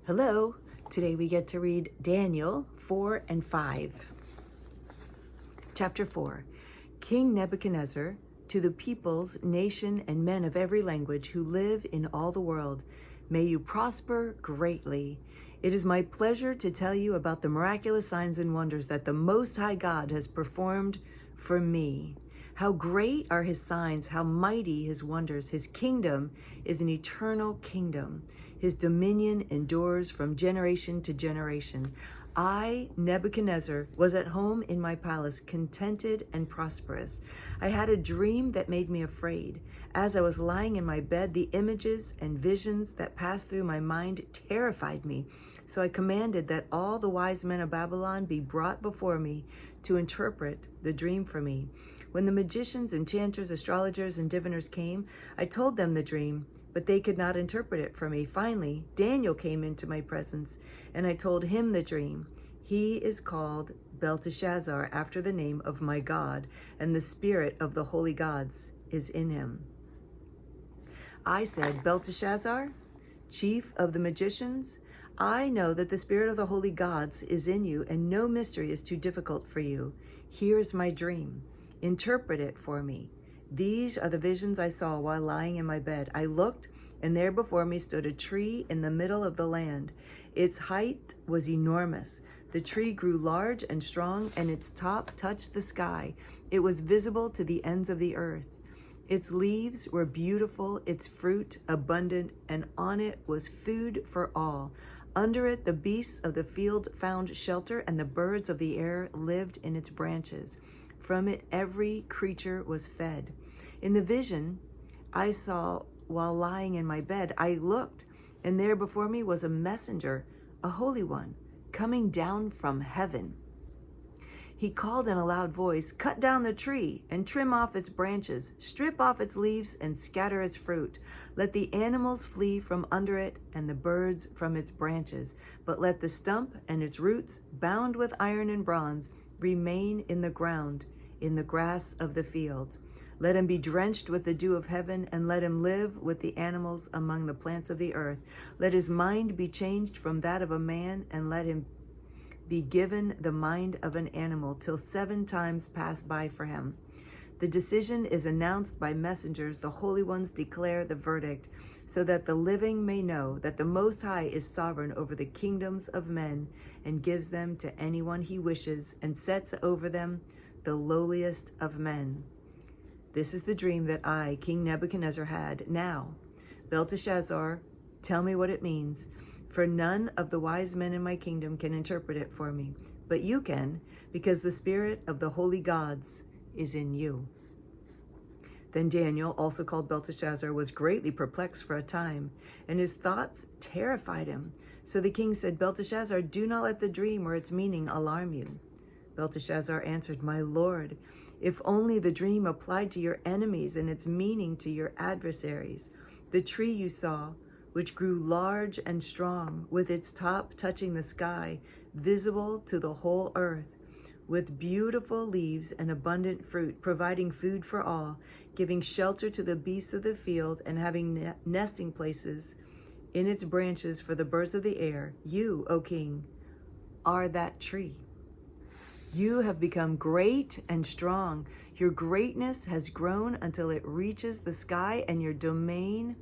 Hello, today we get to read Daniel 4 and 5. Chapter 4. King Nebuchadnezzar, to the peoples, nation, and men of every language who live in all the world, may you prosper greatly. It is my pleasure to tell you about the miraculous signs and wonders that the Most High God has performed for me. How great are his signs, how mighty his wonders. His kingdom is an eternal kingdom. His dominion endures from generation to generation. I, Nebuchadnezzar, was at home in my palace, contented and prosperous. I had a dream that made me afraid. As I was lying in my bed, the images and visions that passed through my mind terrified me. So I commanded that all the wise men of Babylon be brought before me to interpret the dream for me. When the magicians, enchanters, astrologers, and diviners came, I told them the dream, but they could not interpret it for me. Finally, Daniel came into my presence, and I told him the dream. He is called Belteshazzar, after the name of my God, and the spirit of the holy gods is in him. I said, Belteshazzar, chief of the magicians, I know that the spirit of the holy gods is in you, and no mystery is too difficult for you. Here's my dream. Interpret it for me. These are the visions I saw while lying in my bed. I looked, and there before me stood a tree in the middle of the land. Its height was enormous. The tree grew large and strong, and its top touched the sky. It was visible to the ends of the earth. Its leaves were beautiful, its fruit abundant, and on it was food for all. Under it, the beasts of the field found shelter, and the birds of the air lived in its branches. From it, every creature was fed. In the vision I saw while lying in my bed, I looked, and there before me was a messenger, a holy one, coming down from heaven. He called in a loud voice, "Cut down the tree and trim off its branches, strip off its leaves and scatter its fruit. Let the animals flee from under it and the birds from its branches, but let the stump and its roots, bound with iron and bronze, remain in the ground, in the grass of the field. Let him be drenched with the dew of heaven, and let him live with the animals among the plants of the earth. Let his mind be changed from that of a man, and let him be given the mind of an animal, till 7 times pass by for him. The decision is announced by messengers. The holy ones declare the verdict, so that the living may know that the Most High is sovereign over the kingdoms of men, and gives them to anyone he wishes, and sets over them the lowliest of men. This is the dream that I, King Nebuchadnezzar, had. Now, Belteshazzar, tell me what it means, for none of the wise men in my kingdom can interpret it for me, but you can, because the spirit of the holy gods is in you." Then Daniel, also called Belteshazzar, was greatly perplexed for a time, and his thoughts terrified him. So the king said, "Belteshazzar, do not let the dream or its meaning alarm you." Belteshazzar answered, "My lord, if only the dream applied to your enemies and its meaning to your adversaries. The tree you saw, which grew large and strong, with its top touching the sky, visible to the whole earth, with beautiful leaves and abundant fruit, providing food for all, giving shelter to the beasts of the field, and having nesting places in its branches for the birds of the air. You, O king, are that tree. You have become great and strong. Your greatness has grown until it reaches the sky, and your dominion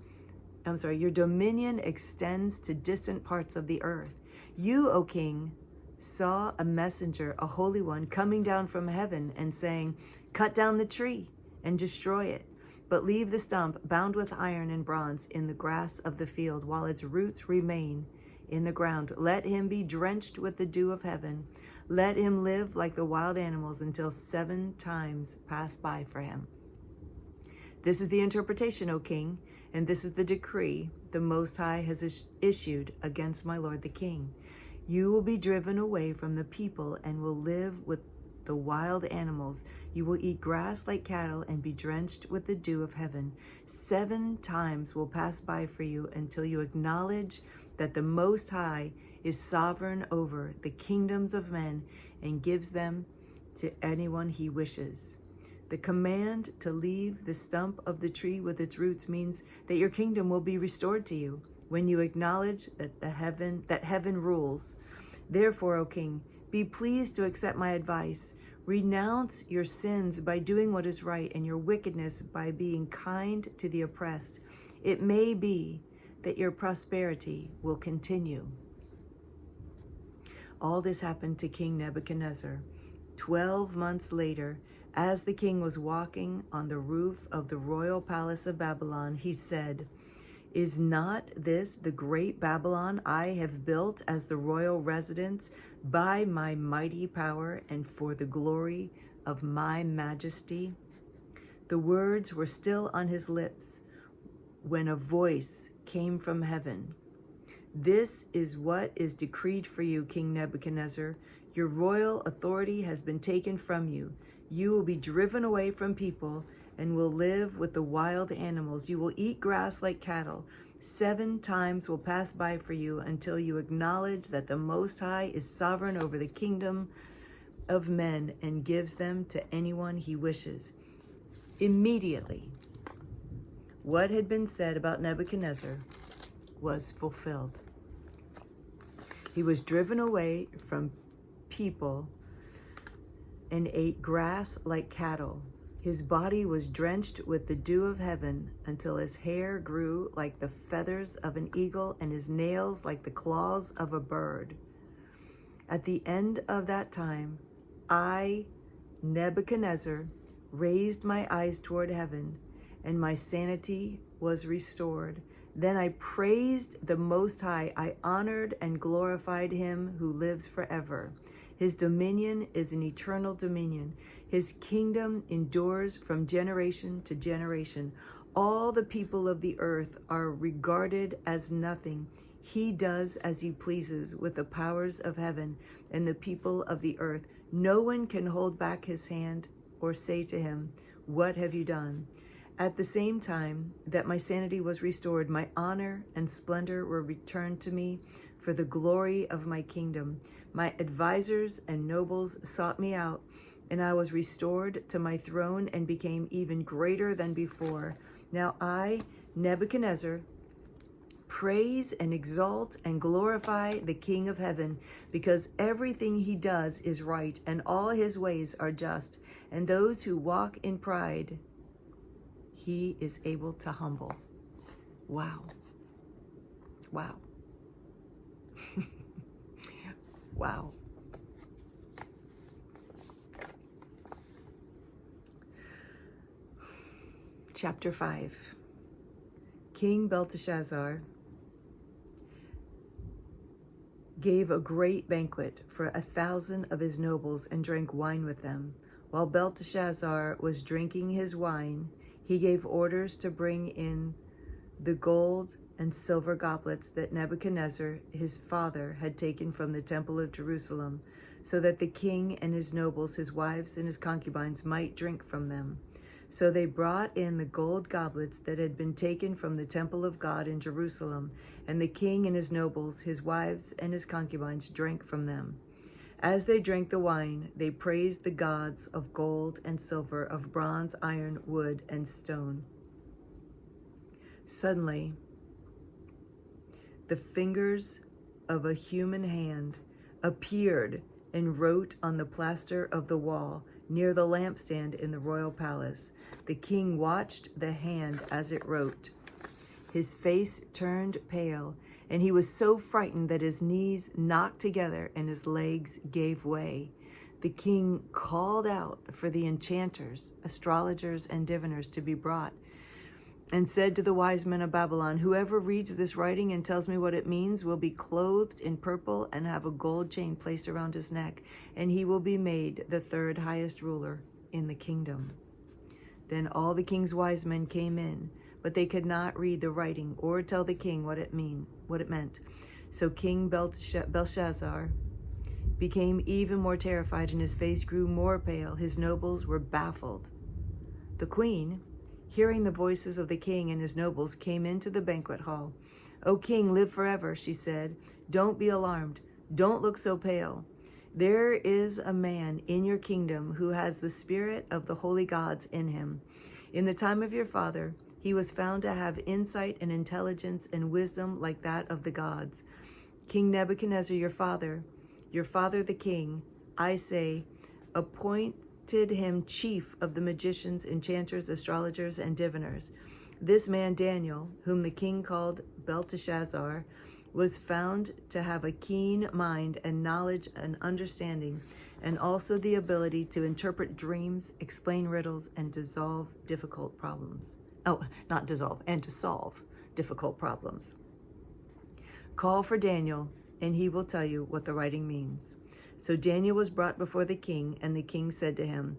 extends to distant parts of the earth. You, O king, saw a messenger, a holy one, coming down from heaven and saying, 'Cut down the tree and destroy it, but leave the stump bound with iron and bronze in the grass of the field, while its roots remain in the ground. Let him be drenched with the dew of heaven. Let him live like the wild animals until 7 times pass by for him.' This is the interpretation, O king, and this is the decree the Most High has issued against my lord the king. You will be driven away from the people and will live with the wild animals. You will eat grass like cattle and be drenched with the dew of heaven. 7 times will pass by for you until you acknowledge that the Most High is sovereign over the kingdoms of men and gives them to anyone he wishes. The command to leave the stump of the tree with its roots means that your kingdom will be restored to you. when you acknowledge that heaven rules. Therefore, O king, be pleased to accept my advice. Renounce your sins by doing what is right, and your wickedness by being kind to the oppressed. It may be that your prosperity will continue. All this happened to King Nebuchadnezzar. 12 months later, as the king was walking on the roof of the royal palace of Babylon, he said, "Is not this the great Babylon I have built as the royal residence by my mighty power and for the glory of my majesty?" The words were still on his lips when a voice came from heaven. "This is what is decreed for you, King Nebuchadnezzar. Your royal authority has been taken from you. You will be driven away from people and will live with the wild animals. You will eat grass like cattle. 7 times will pass by for you until you acknowledge that the Most High is sovereign over the kingdom of men and gives them to anyone he wishes." Immediately, what had been said about Nebuchadnezzar was fulfilled. He was driven away from people and ate grass like cattle. His body was drenched with the dew of heaven until his hair grew like the feathers of an eagle and his nails like the claws of a bird. At the end of that time, I, Nebuchadnezzar, raised my eyes toward heaven, and my sanity was restored. Then I praised the Most High. I honored and glorified him who lives forever. His dominion is an eternal dominion. His kingdom endures from generation to generation. All the people of the earth are regarded as nothing. He does as he pleases with the powers of heaven and the people of the earth. No one can hold back his hand or say to him, "What have you done?" At the same time that my sanity was restored, my honor and splendor were returned to me for the glory of my kingdom. My advisors and nobles sought me out, and I was restored to my throne and became even greater than before. Now I, Nebuchadnezzar, praise and exalt and glorify the King of heaven, because everything he does is right and all his ways are just, and those who walk in pride he is able to humble. Wow. Wow. Wow. Chapter 5. King Belteshazzar gave a great banquet for 1,000 of his nobles and drank wine with them. While Belteshazzar was drinking his wine, he gave orders to bring in the gold and silver goblets that Nebuchadnezzar, his father, had taken from the temple of Jerusalem, so that the king and his nobles, his wives and his concubines, might drink from them. So they brought in the gold goblets that had been taken from the temple of God in Jerusalem, and the king and his nobles, his wives and his concubines, drank from them. As they drank the wine, they praised the gods of gold and silver, of bronze, iron, wood, and stone. Suddenly, the fingers of a human hand appeared and wrote on the plaster of the wall near the lampstand in the royal palace. The king watched the hand as it wrote. His face turned pale, and he was so frightened that his knees knocked together and his legs gave way. The king called out for the enchanters, astrologers, and diviners to be brought, and said to the wise men of Babylon, "Whoever reads this writing and tells me what it means will be clothed in purple and have a gold chain placed around his neck, and he will be made the 3rd highest ruler in the kingdom." Then all the king's wise men came in, but they could not read the writing or tell the king what it meant. So King Belshazzar became even more terrified, and his face grew more pale. His nobles were baffled. The queen, hearing the voices of the king and his nobles, came into the banquet hall. "O king, live forever," she said. "Don't be alarmed. Don't look so pale. There is a man in your kingdom who has the spirit of the holy gods in him. In the time of your father, He was found to have insight and intelligence and wisdom like that of the gods. King Nebuchadnezzar, your father the king, I say, appointed him chief of the magicians, enchanters, astrologers, and diviners. This man Daniel, whom the king called Belteshazzar, was found to have a keen mind and knowledge and understanding, and also the ability to interpret dreams, explain riddles, and dissolve difficult problems. Oh, not dissolve, and to solve difficult problems. Call for Daniel, and he will tell you what the writing means. So Daniel was brought before the king, and the king said to him,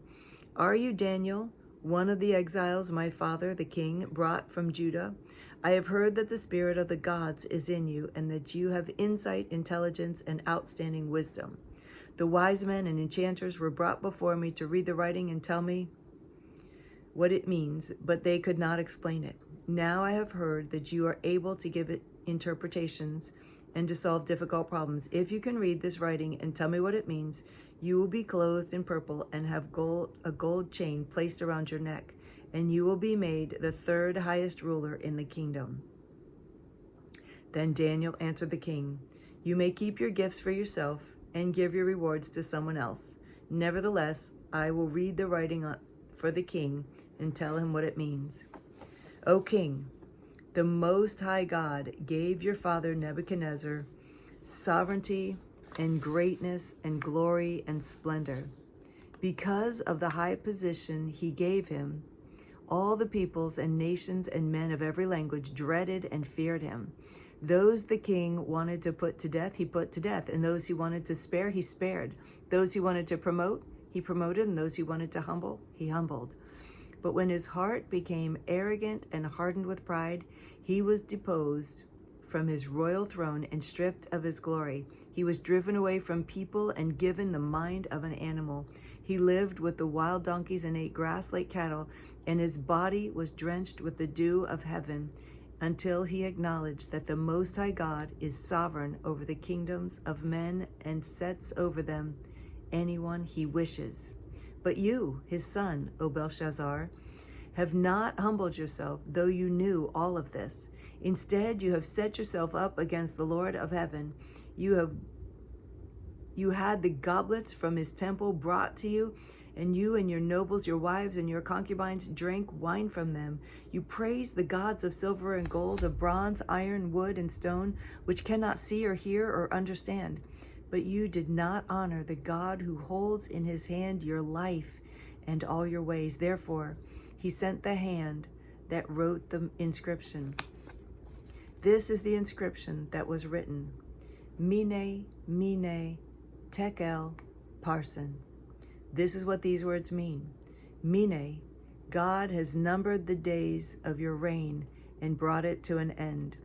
Are you Daniel, one of the exiles my father, the king, brought from Judah? I have heard that the spirit of the gods is in you, and that you have insight, intelligence, and outstanding wisdom. The wise men and enchanters were brought before me to read the writing and tell me what it means, but they could not explain it. Now I have heard that you are able to give it interpretations and to solve difficult problems. If you can read this writing and tell me what it means, you will be clothed in purple and have a gold chain placed around your neck, and you will be made the third highest ruler in the kingdom. Then Daniel answered the king, You may keep your gifts for yourself and give your rewards to someone else. Nevertheless, I will read the writing for the king and tell him what it means. O king, the Most High God gave your father Nebuchadnezzar sovereignty and greatness and glory and splendor. Because of the high position he gave him, all the peoples and nations and men of every language dreaded and feared him. Those the king wanted to put to death, he put to death, and those he wanted to spare, he spared. Those he wanted to promote, he promoted, and those he wanted to humble, he humbled. But when his heart became arrogant and hardened with pride, he was deposed from his royal throne and stripped of his glory. He was driven away from people and given the mind of an animal. He lived with the wild donkeys and ate grass like cattle, and his body was drenched with the dew of heaven, until he acknowledged that the Most High God is sovereign over the kingdoms of men and sets over them anyone he wishes. But you, his son, O Belshazzar, have not humbled yourself, though you knew all of this. Instead, you have set yourself up against the Lord of heaven. You had the goblets from his temple brought to you, and you and your nobles, your wives, and your concubines drank wine from them. You praised the gods of silver and gold, of bronze, iron, wood, and stone, which cannot see or hear or understand. But you did not honor the God who holds in his hand your life and all your ways. Therefore, he sent the hand that wrote the inscription. This is the inscription that was written: Mene, Mene, Tekel, Parsin. This is what these words mean. Mene, God has numbered the days of your reign and brought it to an end.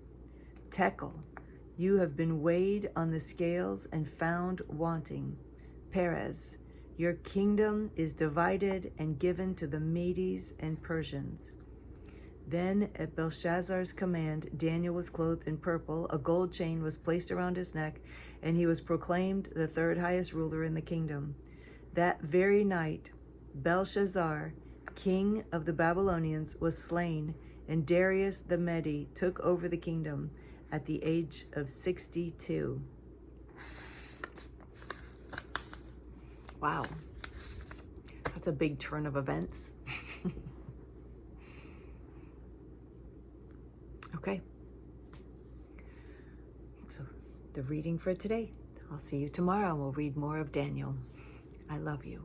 Tekel, you have been weighed on the scales and found wanting. Perez, your kingdom is divided and given to the Medes and Persians. Then at Belshazzar's command, Daniel was clothed in purple, a gold chain was placed around his neck, and he was proclaimed the third highest ruler in the kingdom. That very night, Belshazzar, king of the Babylonians, was slain, and Darius the Mede took over the kingdom at the age of 62. Wow. That's a big turn of events. Okay. So the reading for today. I'll see you tomorrow and we'll read more of Daniel. I love you.